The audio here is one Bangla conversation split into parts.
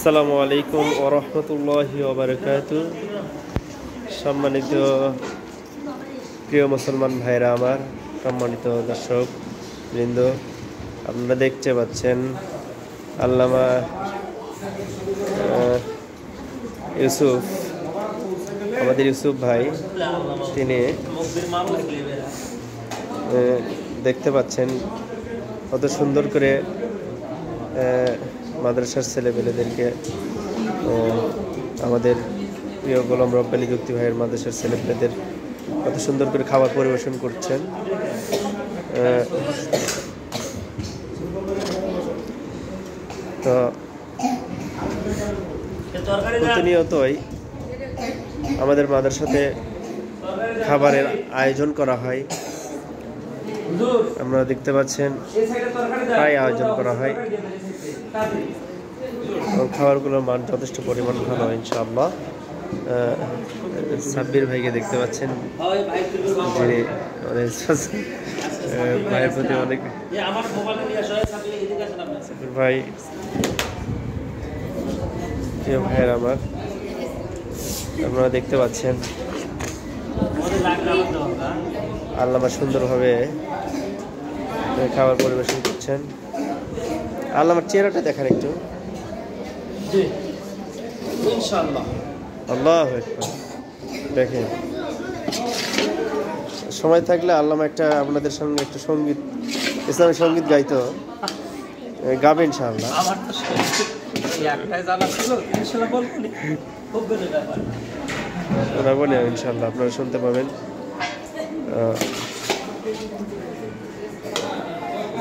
আসসালামু আলাইকুম ওয়া রাহমাতুল্লাহি ওয়া বারাকাতুহু। সম্মানিত প্রিয় মুসলমান ভাইরা আমার, সম্মানিত দর্শক বৃন্দ, আপনারা দেখতে পাচ্ছেন আল্লামা ইউসুফ, আমাদের ইউসুফ ভাই, তিনি দেখতে পাচ্ছেন কত সুন্দর করে মাদ্রাসার ছেলেপেলেদেরকে, আমাদের প্রিয় গোলাম রব্বানী যুক্তি ভাইয়ের মাদ্রাসার ছেলেপেলেদের কত সুন্দর করে খাবার পরিবেশন করছেন। তো প্রতিনিয়তই আমাদের মাদ্রাসাতে খাবারের আয়োজন করা হয়। আপনারা দেখতে পাচ্ছেন প্রায় আয়োজন করা হয়। খাবারগুলোর মান যথেষ্ট পরিমাণ ভালো, ইনশাআল্লাহ। সাব্বির ভাইকে দেখতে পাচ্ছেন, যিনি ভাইয়ের প্রতি অনেক, সাব্বির ভাই প্রিয় ভাইয়ের আমার, আপনারা দেখতে পাচ্ছেন আল্লামা সুন্দরভাবে খাবার পরিবেশন করছেন। আল্লামার চেহারাটা দেখান একটু। আল্লাহু আকবার। দেখেন, সময় থাকলে আল্লামা একটা আপনাদের সঙ্গে একটু সঙ্গীত, ইসলামী সঙ্গীত গাইতো, গাবে ইনশাআল্লাহ। ইনশাআল্লাহ আপনারা শুনতে পাবেন।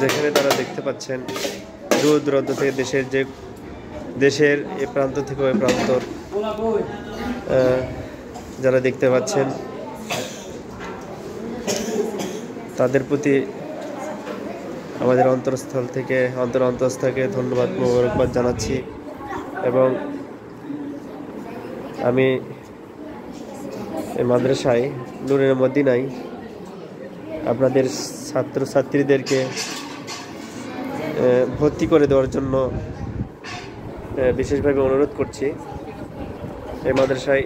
যেখানে তারা দেখতে পাচ্ছেন দূর দূরান্ত থেকে, দেশের এ প্রান্ত থেকে ওই প্রান্ত যারা দেখতে পাচ্ছেন, তাদের প্রতি আমাদের অন্তরস্থল থেকে ধন্যবাদ, মোবারকবাদ জানাচ্ছি। এবং আমি এই মাদ্রাসায় নূরের মদিনায় আপনাদের ছাত্রছাত্রীদেরকে ভর্তি করে দেওয়ার জন্য বিশেষভাবে অনুরোধ করছি। এই মাদ্রাসায়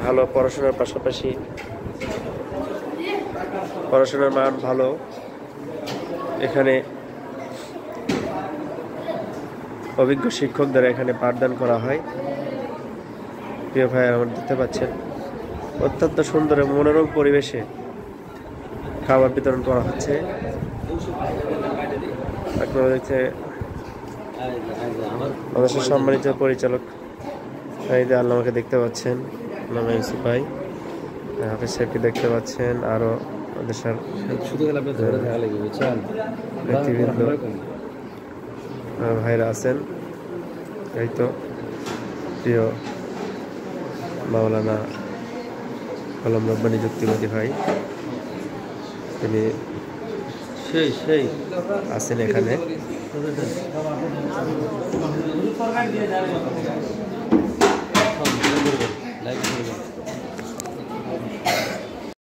ভালো পড়াশোনার পাশাপাশি পড়াশোনার মান ভালো। এখানে অভিজ্ঞ শিক্ষক দ্বারা এখানে পাঠদান করা হয়। প্রিয় ভাই আমার দেখতে পাচ্ছেন অত্যন্ত সুন্দর মনোরম পরিবেশে খাবার বিতরণ করা হচ্ছে। আপনারা দেখতে আমাদের সম্মানিত পরিচালক আল্লামাকে দেখতে পাচ্ছেন, আল্লামা ইউসুফ ভাই, হাফিজ সাহেবকে দেখতে পাচ্ছেন, আরো দেশের নেতৃবৃন্দ ভাইরা আছেন। এই তো প্রিয় মাওলানা গোলাম রব্বানী যুক্তিবাদী ভাই, তিনি সেই আছেন এখানে।